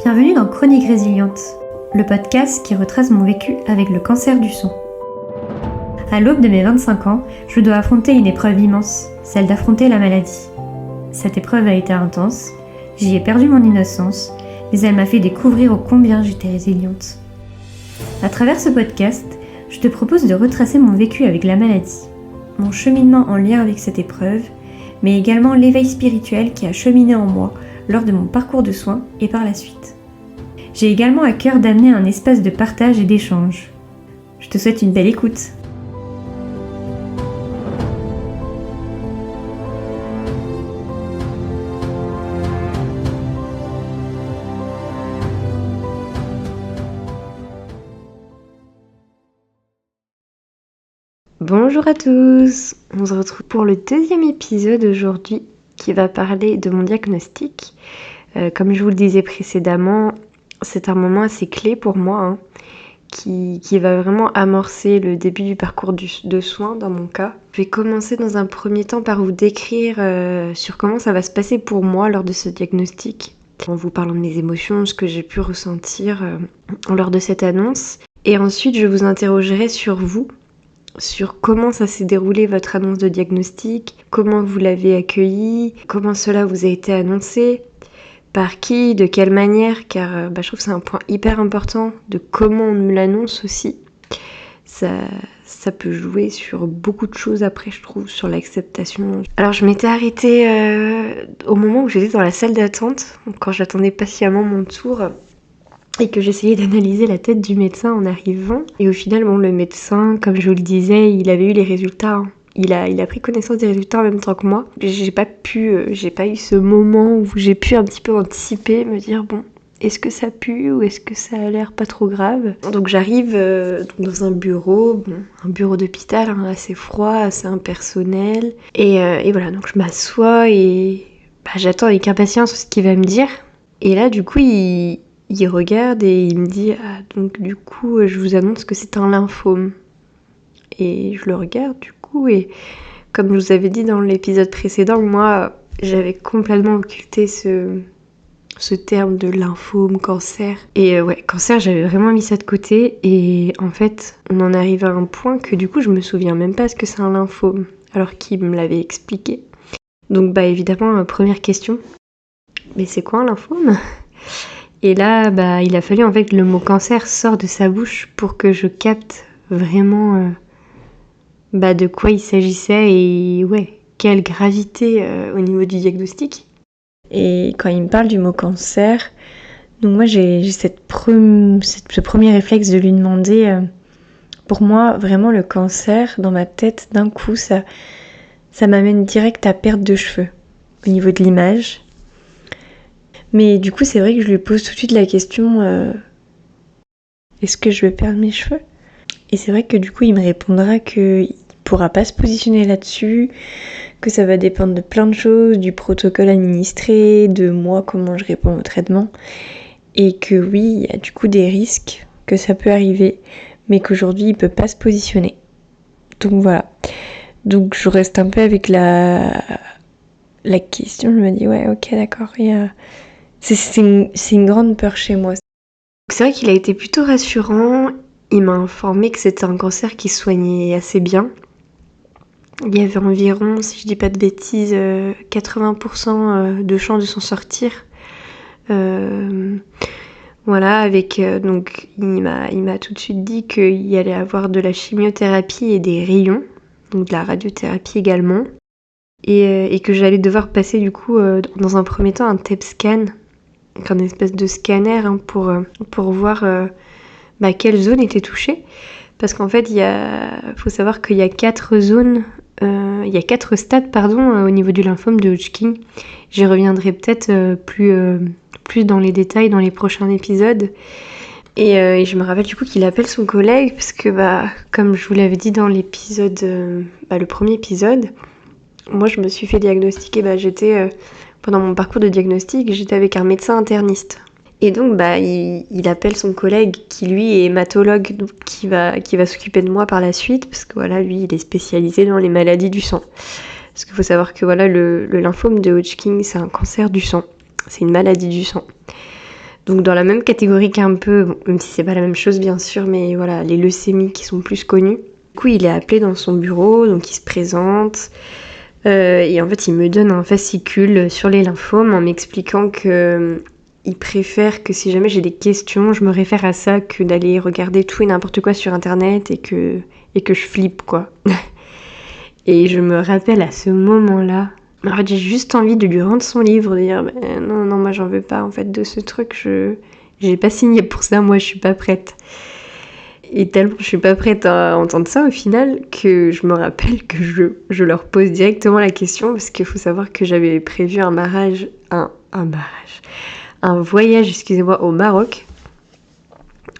Bienvenue dans Chronique Résiliente, le podcast qui retrace mon vécu avec le cancer du sang. À l'aube de mes 25 ans, je dois affronter une épreuve immense, celle d'affronter la maladie. Cette épreuve a été intense, j'y ai perdu mon innocence, mais elle m'a fait découvrir ô combien j'étais résiliente. À travers ce podcast, je te propose de retracer mon vécu avec la maladie, mon cheminement en lien avec cette épreuve, mais également l'éveil spirituel qui a cheminé en moi lors de mon parcours de soins et par la suite. J'ai également à cœur d'amener un espace de partage et d'échange. Je te souhaite une belle écoute. Bonjour à tous, on se retrouve pour le deuxième épisode aujourd'hui qui va parler de mon diagnostic. Comme je vous le disais précédemment, c'est un moment assez clé pour moi qui va vraiment amorcer le début du parcours de soins dans mon cas. Je vais commencer dans un premier temps par vous décrire sur comment ça va se passer pour moi lors de ce diagnostic, en vous parlant de mes émotions, ce que j'ai pu ressentir lors de cette annonce. Et ensuite, je vous interrogerai sur vous, sur comment ça s'est déroulé votre annonce de diagnostic, comment vous l'avez accueilli, comment cela vous a été annoncé, par qui, de quelle manière, car je trouve que c'est un point hyper important de comment on me l'annonce aussi. Ça peut jouer sur beaucoup de choses après, je trouve, sur l'acceptation. Alors je m'étais arrêtée au moment où j'étais dans la salle d'attente, quand j'attendais patiemment mon tour, et que j'essayais d'analyser la tête du médecin en arrivant. Et au final, le médecin, comme je vous le disais, il avait eu les résultats. Il a pris connaissance des résultats en même temps que moi. J'ai pas eu ce moment où j'ai pu un petit peu anticiper, me dire est-ce que ça pue ou est-ce que ça a l'air pas trop grave. Donc j'arrive dans un bureau d'hôpital, assez froid, assez impersonnel. Et voilà, donc je m'assois et j'attends avec impatience ce qu'il va me dire. Et là, du coup, il regarde et il me dit « donc du coup, je vous annonce que c'est un lymphome ». Et je le regarde du coup et comme je vous avais dit dans l'épisode précédent, moi, j'avais complètement occulté ce terme de lymphome, cancer. Et cancer, j'avais vraiment mis ça de côté et en fait, on en arrive à un point que du coup, je me souviens même pas ce que c'est un lymphome, alors qu'il me l'avait expliqué. Donc évidemment, première question, mais c'est quoi un lymphome ? Et là, il a fallu en fait que le mot cancer sorte de sa bouche pour que je capte vraiment de quoi il s'agissait et quelle gravité au niveau du diagnostic. Et quand il me parle du mot cancer, donc moi j'ai ce premier réflexe de lui demander, pour moi vraiment le cancer dans ma tête d'un coup ça m'amène direct à perte de cheveux au niveau de l'image. Mais du coup, c'est vrai que je lui pose tout de suite la question est-ce que je vais perdre mes cheveux ? Et c'est vrai que du coup, il me répondra qu'il ne pourra pas se positionner là-dessus, que ça va dépendre de plein de choses, du protocole administré, de moi, comment je réponds au traitement. Et que oui, il y a du coup des risques, que ça peut arriver, mais qu'aujourd'hui, il ne peut pas se positionner. Donc voilà. Donc je reste un peu avec la question, je me dis ok, d'accord, c'est une grande peur chez moi. C'est vrai qu'il a été plutôt rassurant. Il m'a informé que c'était un cancer qui se soignait assez bien. Il y avait environ, si je dis pas de bêtises, 80% de chances de s'en sortir. Donc il m'a tout de suite dit qu'il y allait avoir de la chimiothérapie et des rayons, donc de la radiothérapie également. Et que j'allais devoir passer du coup dans un premier temps un TEP scan, un espèce de scanner pour voir quelle zone était touchée. Parce qu'en fait, faut savoir qu'il y a 4 zones, il y a 4 stades au niveau du lymphome de Hodgkin. J'y reviendrai peut-être plus dans les détails dans les prochains épisodes. Et je me rappelle du coup qu'il appelle son collègue parce que comme je vous l'avais dit dans l'épisode, le premier épisode, moi je me suis fait diagnostiquer, pendant mon parcours de diagnostic, j'étais avec un médecin interniste. Et donc il appelle son collègue qui lui est hématologue, donc qui va s'occuper de moi par la suite, parce que lui il est spécialisé dans les maladies du sang. Parce qu'il faut savoir que le lymphome de Hodgkin, c'est un cancer du sang, c'est une maladie du sang. Donc dans la même catégorie qu'un peu, bon, même si c'est pas la même chose bien sûr, mais voilà, les leucémies qui sont plus connues. Du coup, il est appelé dans son bureau, donc il se présente. Et en fait, il me donne un fascicule sur les lymphomes en m'expliquant que il préfère que si jamais j'ai des questions, je me réfère à ça que d'aller regarder tout et n'importe quoi sur internet et que je flippe quoi. Et je me rappelle à ce moment-là, en fait, j'ai juste envie de lui rendre son livre, de dire non, non, moi j'en veux pas en fait de ce truc, j'ai pas signé pour ça, moi je suis pas prête. Et tellement je suis pas prête à entendre ça au final que je me rappelle que je leur pose directement la question parce qu'il faut savoir que j'avais prévu un voyage, excusez-moi, au Maroc.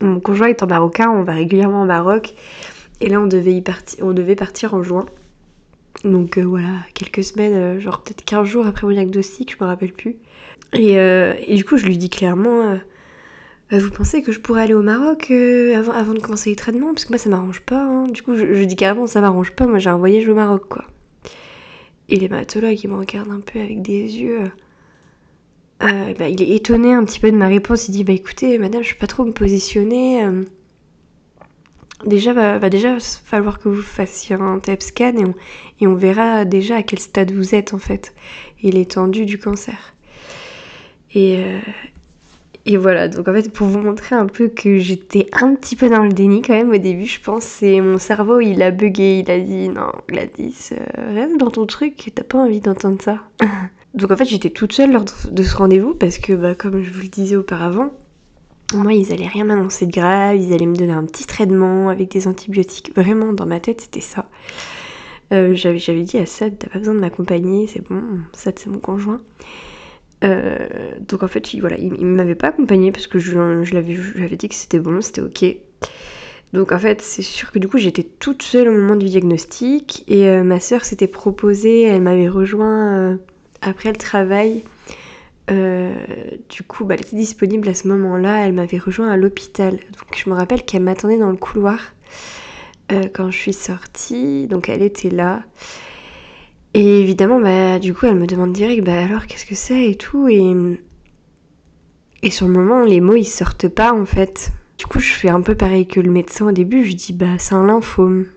Mon conjoint étant marocain, on va régulièrement au Maroc et là on devait partir en juin. Donc voilà, quelques semaines, genre peut-être 15 jours après mon diagnostic, je me rappelle plus. Et du coup je lui dis clairement... vous pensez que je pourrais aller au Maroc avant de commencer les traitements? Parce que moi ça m'arrange pas. Hein. Du coup je dis carrément ça m'arrange pas, moi j'ai un voyage au Maroc quoi. Et l'hématologue il me regarde un peu avec des yeux. Il est étonné un petit peu de ma réponse. Il dit écoutez madame je peux pas trop me positionner. Déjà va déjà falloir que vous fassiez un TEP scan et on verra déjà à quel stade vous êtes en fait. Et l'étendue du cancer. Et voilà, donc en fait pour vous montrer un peu que j'étais un petit peu dans le déni quand même au début, je pense, c'est mon cerveau il a bugué, il a dit non Gladys, reste dans ton truc, t'as pas envie d'entendre ça. Donc en fait j'étais toute seule lors de ce rendez-vous parce que comme je vous le disais auparavant, moi ils allaient rien m'annoncer de grave, ils allaient me donner un petit traitement avec des antibiotiques, vraiment dans ma tête c'était ça. J'avais dit à Sad, t'as pas besoin de m'accompagner, c'est bon, Sad c'est mon conjoint. Donc en fait, il m'avait pas accompagnée parce que je lui avais dit que c'était bon, c'était ok. Donc en fait, c'est sûr que du coup, j'étais toute seule au moment du diagnostic et ma sœur s'était proposée, elle m'avait rejoint après le travail. Du coup, elle était disponible à ce moment-là, elle m'avait rejoint à l'hôpital. Donc je me rappelle qu'elle m'attendait dans le couloir quand je suis sortie, donc elle était là. Et évidemment, du coup, elle me demande direct, alors, qu'est-ce que c'est et tout. Et sur le moment, les mots, ils sortent pas, en fait. Du coup, je fais un peu pareil que le médecin au début. Je dis, c'est un lymphome.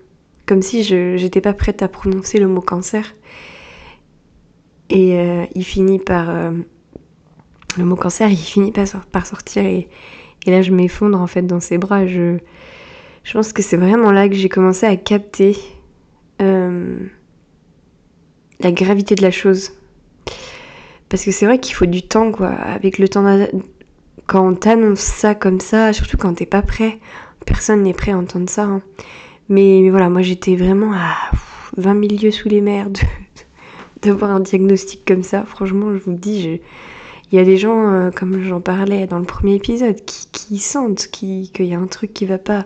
Comme si j'étais pas prête à prononcer le mot cancer. Et il finit par... le mot cancer, il finit par sortir. Et là, je m'effondre, en fait, dans ses bras. Je pense que c'est vraiment là que j'ai commencé à capter... la gravité de la chose. Parce que c'est vrai qu'il faut du temps, quoi. Avec le temps quand on t'annonce ça comme ça, surtout quand t'es pas prêt, personne n'est prêt à entendre ça. Hein. Mais voilà, moi j'étais vraiment à 20 000 lieues sous les mers d'avoir un diagnostic comme ça. Franchement, je vous le dis, il y a des gens, comme j'en parlais dans le premier épisode, qui sentent qu'il y a un truc qui va pas.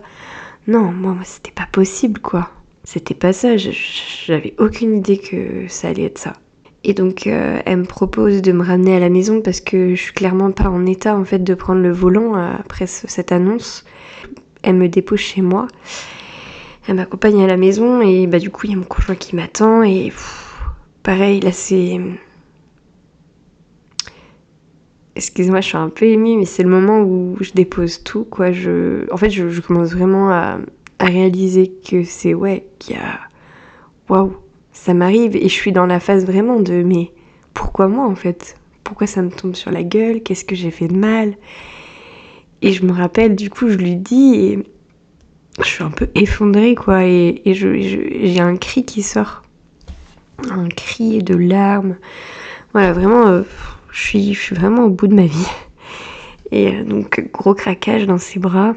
Non, moi c'était pas possible, quoi. C'était pas ça, j'avais aucune idée que ça allait être ça. Et donc elle me propose de me ramener à la maison parce que je suis clairement pas en état en fait de prendre le volant après cette annonce. Elle me dépose chez moi, elle m'accompagne à la maison et du coup il y a mon conjoint qui m'attend et pareil là c'est... Excusez-moi, je suis un peu émue mais c'est le moment où je dépose tout quoi. En fait je commence vraiment à réaliser que c'est qu'il y a... Waouh, ça m'arrive et je suis dans la phase vraiment de mais pourquoi moi en fait? Pourquoi ça me tombe sur la gueule? Qu'est-ce que j'ai fait de mal? Et je me rappelle, du coup, je lui dis et je suis un peu effondrée quoi et j'ai un cri qui sort. Un cri de larmes. Voilà, vraiment, je suis vraiment au bout de ma vie. Et donc, gros craquage dans ses bras.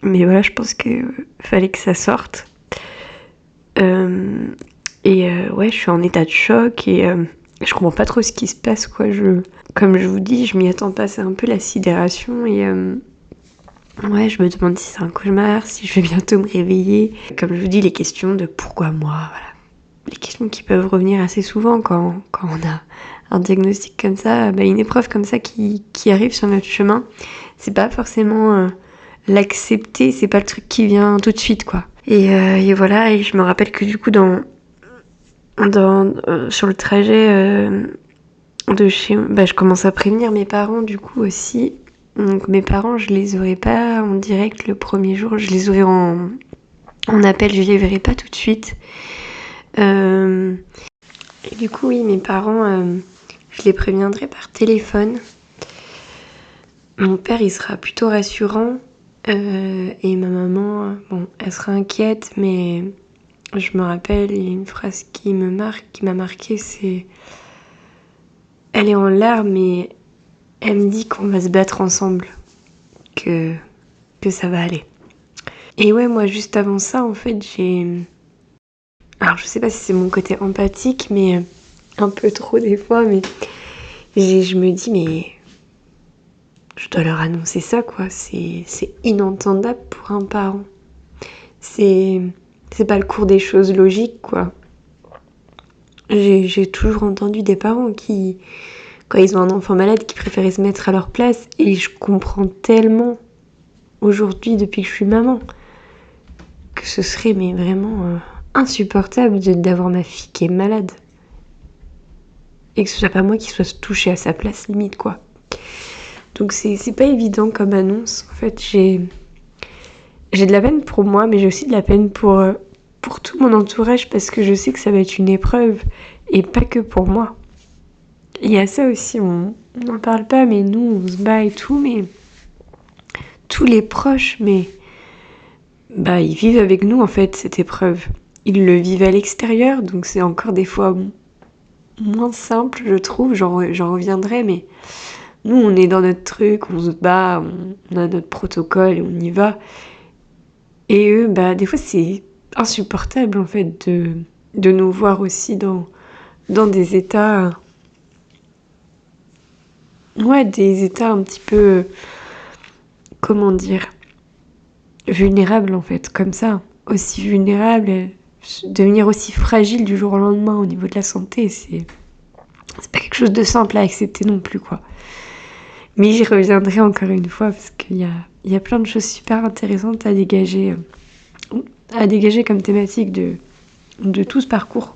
Mais voilà, je pense que fallait que ça sorte. Je suis en état de choc et je comprends pas trop ce qui se passe quoi. Comme je vous dis, je m'y attends pas, c'est un peu la sidération et je me demande si c'est un cauchemar, si je vais bientôt me réveiller. Comme je vous dis, les questions de pourquoi moi, voilà. Les questions qui peuvent revenir assez souvent quand on a un diagnostic comme ça, une épreuve comme ça qui arrive sur notre chemin, c'est pas forcément l'accepter, c'est pas le truc qui vient tout de suite quoi. Et voilà, et je me rappelle que du coup sur le trajet de chez... je commence à prévenir mes parents du coup aussi. Donc mes parents, je les aurais pas en direct le premier jour, je les aurais en appel, je les verrai pas tout de suite. Et du coup, oui, mes parents, je les préviendrai par téléphone. Mon père, il sera plutôt rassurant. Et ma maman, bon, elle sera inquiète, mais je me rappelle, il y a une phrase qui m'a marqué, c'est... Elle est en larmes et elle me dit qu'on va se battre ensemble, que ça va aller. Et ouais, moi, juste avant ça, en fait, alors, je sais pas si c'est mon côté empathique, mais un peu trop des fois, mais je me dis, mais je dois leur annoncer ça, quoi. C'est inentendable pour un parent. C'est pas le cours des choses logiques, quoi. J'ai toujours entendu des parents qui, quand ils ont un enfant malade, qui préféraient se mettre à leur place, et je comprends tellement aujourd'hui, depuis que je suis maman, que ce serait mais vraiment insupportable d'avoir ma fille qui est malade. Et que ce soit pas moi qui soit touchée à sa place, limite, quoi. Donc c'est pas évident comme annonce. En fait, j'ai de la peine pour moi, mais j'ai aussi de la peine pour tout mon entourage, parce que je sais que ça va être une épreuve, et pas que pour moi. Il y a ça aussi, on n'en parle pas, mais nous, on se bat et tout, mais tous les proches, mais bah, ils vivent avec nous, en fait, cette épreuve. Ils le vivent à l'extérieur, donc c'est encore des fois moins simple, je trouve, j'en reviendrai, mais nous, on est dans notre truc, on se bat, on a notre protocole et on y va. Et eux, bah, des fois, c'est insupportable, en fait, de nous voir aussi dans des états... Ouais, des états un petit peu... Comment dire, vulnérables, en fait, comme ça. Aussi vulnérables, et devenir aussi fragile du jour au lendemain au niveau de la santé, c'est pas quelque chose de simple à accepter non plus, quoi. Mais j'y reviendrai encore une fois, parce qu'il y a plein de choses super intéressantes à dégager comme thématique de tout ce parcours.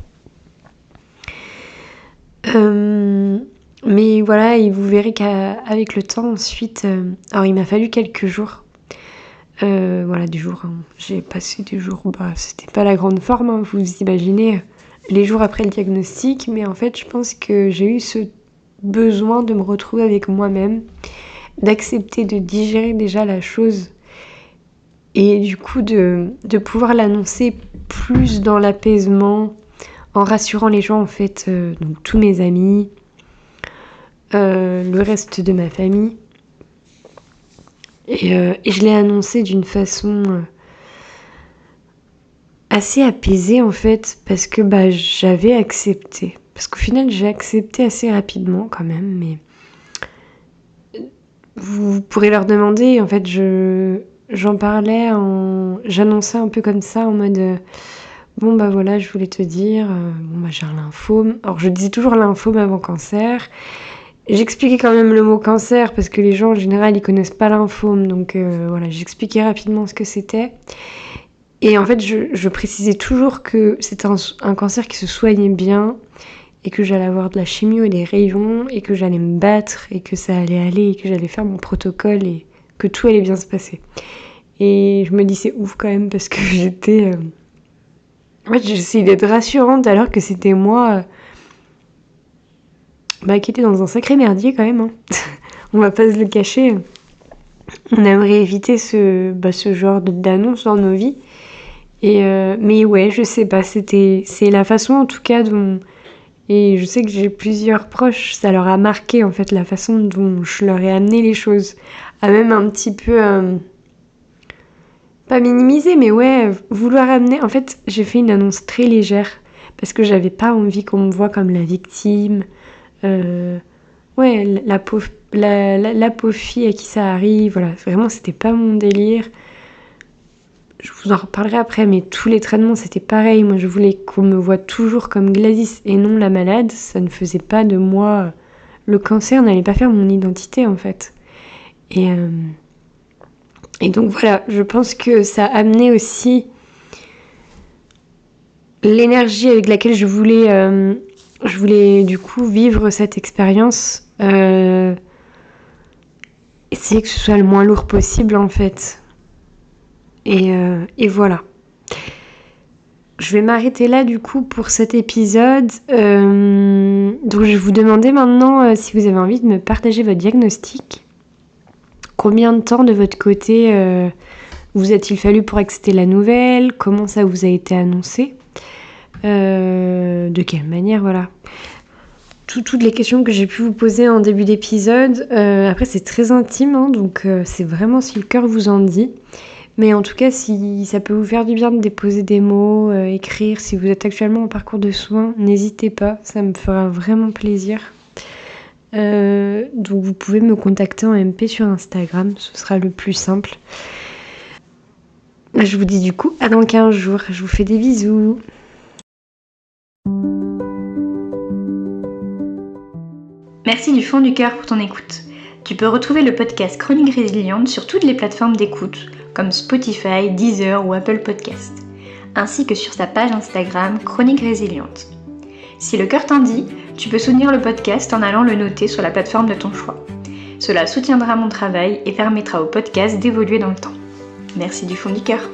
Mais voilà, et vous verrez qu'avec le temps, ensuite... alors, il m'a fallu quelques jours. Voilà, des jours... Hein. J'ai passé des jours... Bah, c'était pas la grande forme, hein, vous imaginez, les jours après le diagnostic. Mais en fait, je pense que j'ai eu ce besoin de me retrouver avec moi-même, d'accepter de digérer déjà la chose, et du coup de pouvoir l'annoncer plus dans l'apaisement, en rassurant les gens, en fait, donc tous mes amis, le reste de ma famille. Et je l'ai annoncé d'une façon assez apaisée, en fait, parce que bah, j'avais accepté. Parce qu'au final, j'ai accepté assez rapidement quand même, mais vous pourrez leur demander, en fait, j'en parlais, j'annonçais un peu comme ça, en mode... bon bah voilà, je voulais te dire, bon bah j'ai un lymphome. Alors je disais toujours lymphome avant cancer. J'expliquais quand même le mot cancer, parce que les gens en général ils connaissent pas lymphome, donc voilà, j'expliquais rapidement ce que c'était. Et en fait je précisais toujours que c'était un cancer qui se soignait bien, et que j'allais avoir de la chimio et des rayons, et que j'allais me battre, et que ça allait aller, et que j'allais faire mon protocole, et que tout allait bien se passer. Et je me dis c'est ouf quand même, parce que j'étais... En fait, j'essayais d'être rassurante, alors que c'était moi qui était dans un sacré merdier quand même. Hein. On va pas se le cacher. On aimerait éviter ce genre d'annonce dans nos vies. Mais ouais, je sais pas, c'est la façon en tout cas dont... Et je sais que j'ai plusieurs proches, ça leur a marqué en fait la façon dont je leur ai amené les choses. À même un petit peu... pas minimiser, mais ouais, vouloir amener... En fait, j'ai fait une annonce très légère, parce que j'avais pas envie qu'on me voie comme la victime. Ouais, la pauvre fille à qui ça arrive, voilà, vraiment c'était pas mon délire. Je vous en reparlerai après, mais tous les traitements c'était pareil. Moi je voulais qu'on me voie toujours comme Gladys et non la malade. Ça ne faisait pas de moi... Le cancer n'allait pas faire mon identité en fait. Et donc voilà, je pense que ça a amené aussi l'énergie avec laquelle je voulais du coup vivre cette expérience. essayer que ce soit le moins lourd possible en fait. Et voilà. Je vais m'arrêter là du coup pour cet épisode. Donc je vais vous demander maintenant si vous avez envie de me partager votre diagnostic. Combien de temps de votre côté vous a-t-il fallu pour accepter la nouvelle? Comment ça vous a été annoncé? De quelle manière, voilà. Toutes les questions que j'ai pu vous poser en début d'épisode. Après, c'est très intime, hein, donc c'est vraiment si le cœur vous en dit. Mais en tout cas, si ça peut vous faire du bien de déposer des mots, écrire, si vous êtes actuellement en parcours de soins, n'hésitez pas, ça me fera vraiment plaisir. Donc vous pouvez me contacter en MP sur Instagram, ce sera le plus simple. Je vous dis du coup à dans 15 jours, je vous fais des bisous. Merci du fond du cœur pour ton écoute. Tu peux retrouver le podcast Chronique Résiliente sur toutes les plateformes d'écoute, comme Spotify, Deezer ou Apple Podcast, ainsi que sur sa page Instagram Chronique Résiliente. Si le cœur t'en dit, tu peux soutenir le podcast en allant le noter sur la plateforme de ton choix. Cela soutiendra mon travail et permettra au podcast d'évoluer dans le temps. Merci du fond du cœur.